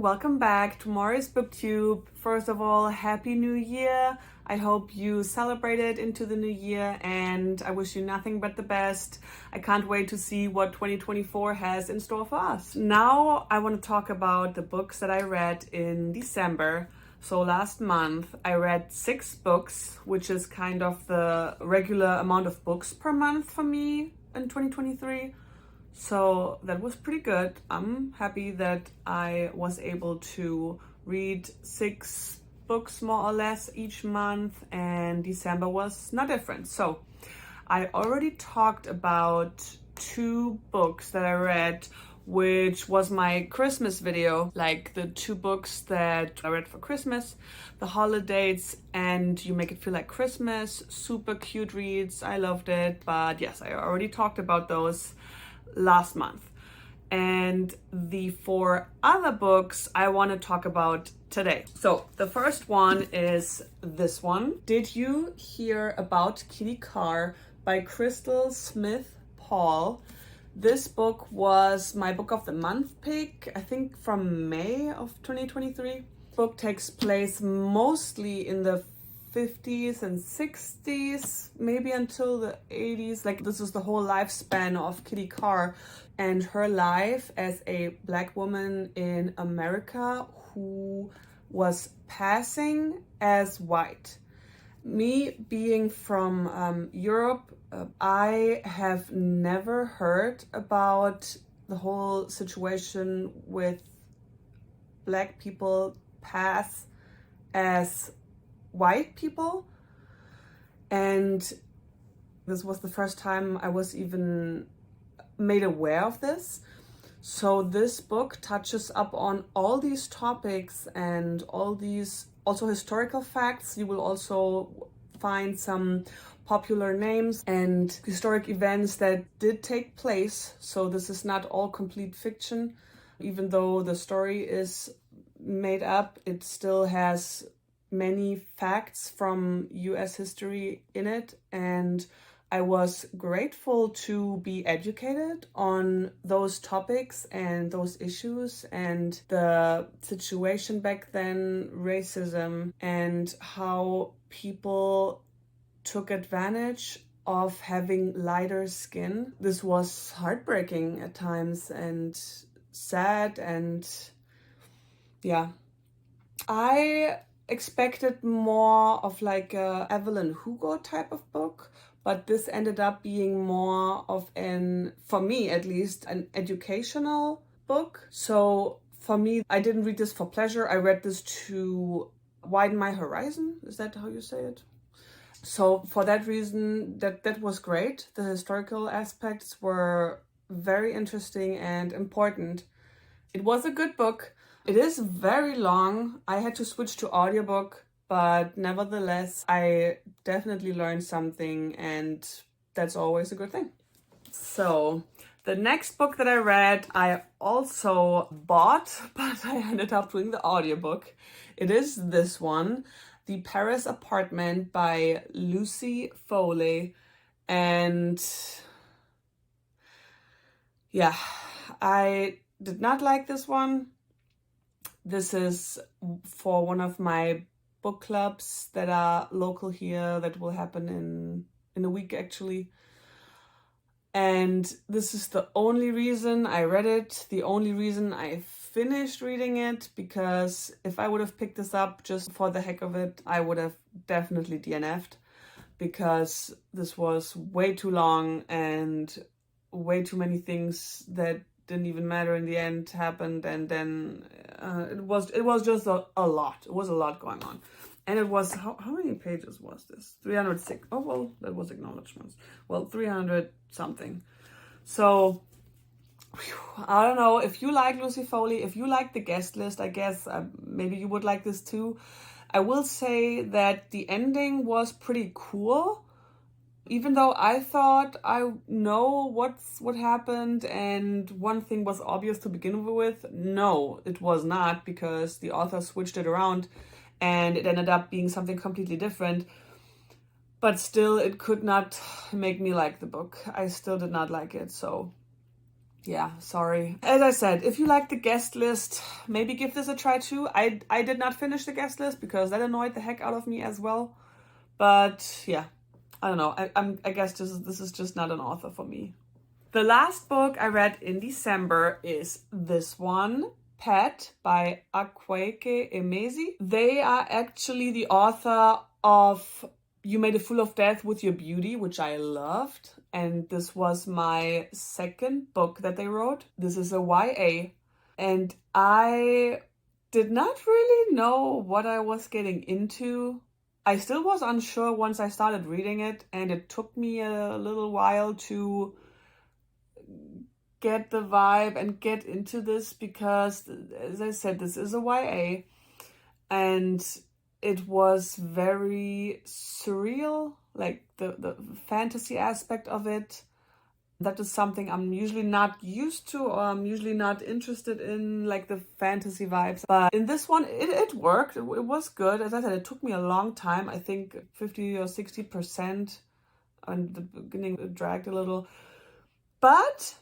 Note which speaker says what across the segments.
Speaker 1: welcome back to Maury's BookTube. First of all, Happy New Year. I hope you celebrated into the new year and I wish you nothing but the best. I can't wait to see what 2024 has in store for us. Now I want to talk about the books that I read in December. So last month I read 6 books, which is kind of the regular amount of books per month for me in 2023. So that was pretty good. I'm happy that I was able to read 6 books more or less each month, and December was no different. So I already talked about 2 books that I read, which was my Christmas video, like the 2 books that I read for Christmas, The Holidays and You Make It Feel Like Christmas. Super cute reads. I loved it. But yes, I already talked about those last month. And the 4 other books I want to talk about today. So the first one is this one. Did You Hear About Kitty Carr by Crystal Smith Paul. This book was my book of the month pick, I think from May of 2023. Book takes place mostly in the 50s and 60s, maybe until the 80s. Like, this is the whole lifespan of Kitty Carr and her life as a Black woman in America who was passing as white. Me being from Europe, I have never heard about the whole situation with Black people pass as white people, and this was the first time I was even made aware of this. So this book touches up on all these topics and all these also historical facts. You will also find some popular names and historic events that did take place. So this is not all complete fiction. Even though the story is made up, it still has many facts from US history in it, and I was grateful to be educated on those topics and those issues and the situation back then, racism, and how people took advantage of having lighter skin. This was heartbreaking at times and sad, and yeah. I expected more of like a Evelyn Hugo type of book, but this ended up being more of for me at least, an educational book. So for me, I didn't read this for pleasure. I read this to widen my horizon. Is that how you say it? So for that reason, that was great. The historical aspects were very interesting and important. It was a good book. It is very long. I had to switch to audiobook, but nevertheless, I definitely learned something, and that's always a good thing. So the next book that I read, I also bought, but I ended up doing the audiobook. It is this one, The Paris Apartment by Lucy Foley. And yeah, I did not like this one. This is for one of my book clubs that are local here that will happen in a week actually. And this is the only reason I read it, the only reason I finished reading it, because if I would have picked this up just for the heck of it, I would have definitely DNF'd, because this was way too long and way too many things that didn't even matter in the end happened, and then it was just a lot. It was a lot going on, and it was how many pages was this? 306. Oh well, that was acknowledgements. Well, 300 something. So whew, I don't know if you like Lucy Foley, if you like the guest list, I guess maybe you would like this too. I will say that the ending was pretty cool. Even though I thought I know what happened and one thing was obvious to begin with, no, it was not, because the author switched it around and it ended up being something completely different. But still, it could not make me like the book. I still did not like it. So yeah, sorry. As I said, if you like the guest list, maybe give this a try too. I did not finish the guest list because that annoyed the heck out of me as well. But yeah, I don't know. I guess this is just not an author for me. The last book I read in December is this one, Pet by Akwaeke Emezi. They are actually the author of You Made a Fool of Death with Your Beauty, which I loved. And this was my second book that they wrote. This is a YA. And I did not really know what I was getting into. I still was unsure once I started reading it, and it took me a little while to get the vibe and get into this because, as I said, this is a YA, and it was very surreal, like the fantasy aspect of it. That is something I'm usually not used to, or I'm usually not interested in, like the fantasy vibes. But in this one, it worked. It was good. As I said, it took me a long time. I think 50 or 60%. In the beginning, it dragged a little. But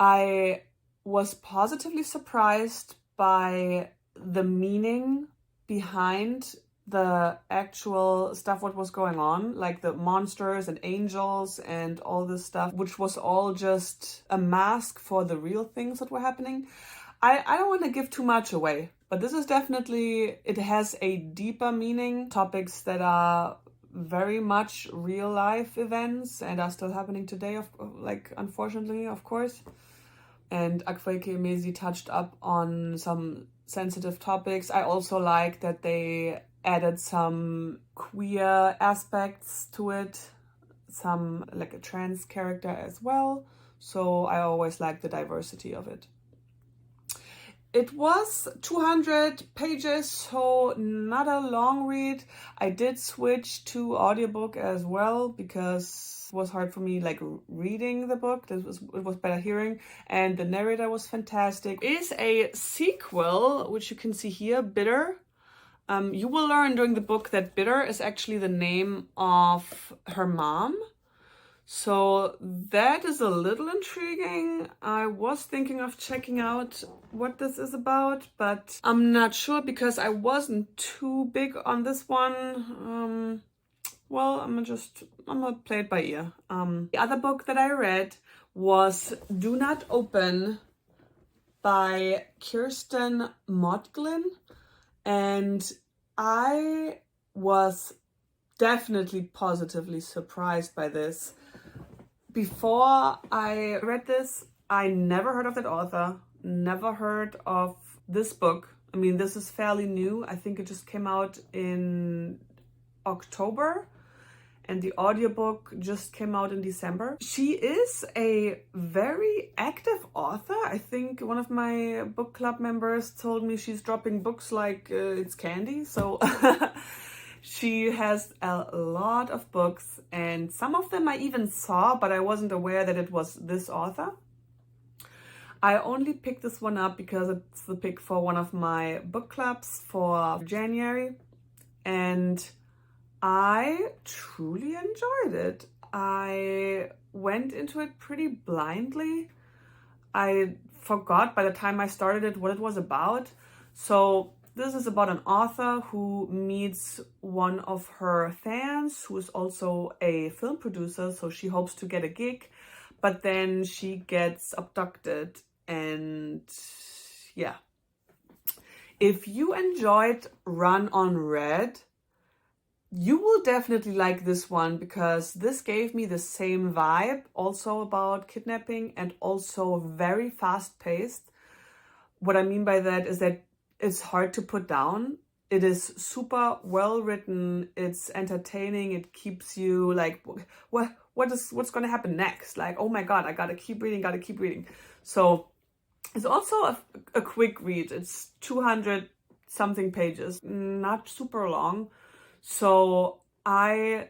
Speaker 1: I was positively surprised by the meaning behind the actual stuff, what was going on, like the monsters and angels and all this stuff, which was all just a mask for the real things that were happening. I don't want to give too much away, but this is definitely, it has a deeper meaning, topics that are very much real life events and are still happening today, unfortunately, of course. And Akwaeke Emezi touched up on some sensitive topics. I also like that they added some queer aspects to it, some like a trans character as well. So I always like the diversity of it. It was 200 pages, so not a long read. I did switch to audiobook as well because it was hard for me like reading the book. It was better hearing, and the narrator was fantastic. It is a sequel, which you can see here, Bitter. You will learn during the book that Bitter is actually the name of her mom. So that is a little intriguing. I was thinking of checking out what this is about, but I'm not sure because I wasn't too big on this one. Well, I'm gonna play it by ear. The other book that I read was Do Not Open by Kirsten Modglin, and I was definitely positively surprised by this. Before I read this, I never heard of that author, never heard of this book. I mean, this is fairly new. I think it just came out in October, and the audiobook just came out in December. She is a very active author. I think one of my book club members told me she's dropping books like it's candy. So she has a lot of books, and some of them I even saw, but I wasn't aware that it was this author. I only picked this one up because it's the pick for one of my book clubs for January, and I truly enjoyed it. I went into it pretty blindly. I forgot by the time I started it what it was about. So this is about an author who meets one of her fans who is also a film producer. So she hopes to get a gig, but then she gets abducted. And yeah, if you enjoyed Run on Red, you will definitely like this one because this gave me the same vibe, also about kidnapping and also very fast paced. What I mean by that is that it's hard to put down. It is super well written. It's entertaining. It keeps you like, what's going to happen next? Like, oh my God, I got to keep reading. So it's also a quick read. It's 200 something pages, not super long. So I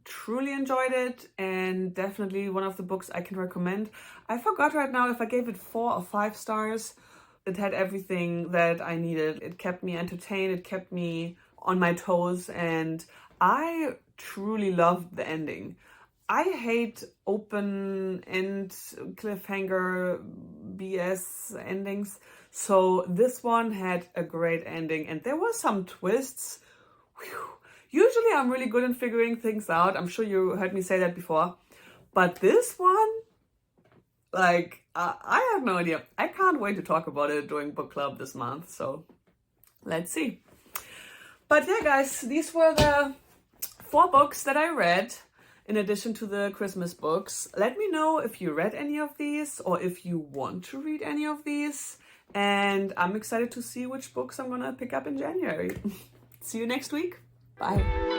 Speaker 1: truly enjoyed it, and definitely one of the books I can recommend. I forgot right now if I gave it 4 or 5 stars. It had everything that I needed. It kept me entertained. It kept me on my toes, and I truly loved the ending. I hate open-end cliffhanger BS endings. So this one had a great ending and there were some twists. Whew. Usually I'm really good in figuring things out. I'm sure you heard me say that before. But this one, like, I have no idea. I can't wait to talk about it during book club this month. So let's see. But yeah, guys, these were the 4 books that I read in addition to the Christmas books. Let me know if you read any of these or if you want to read any of these. And I'm excited to see which books I'm gonna pick up in January. See you next week. Bye.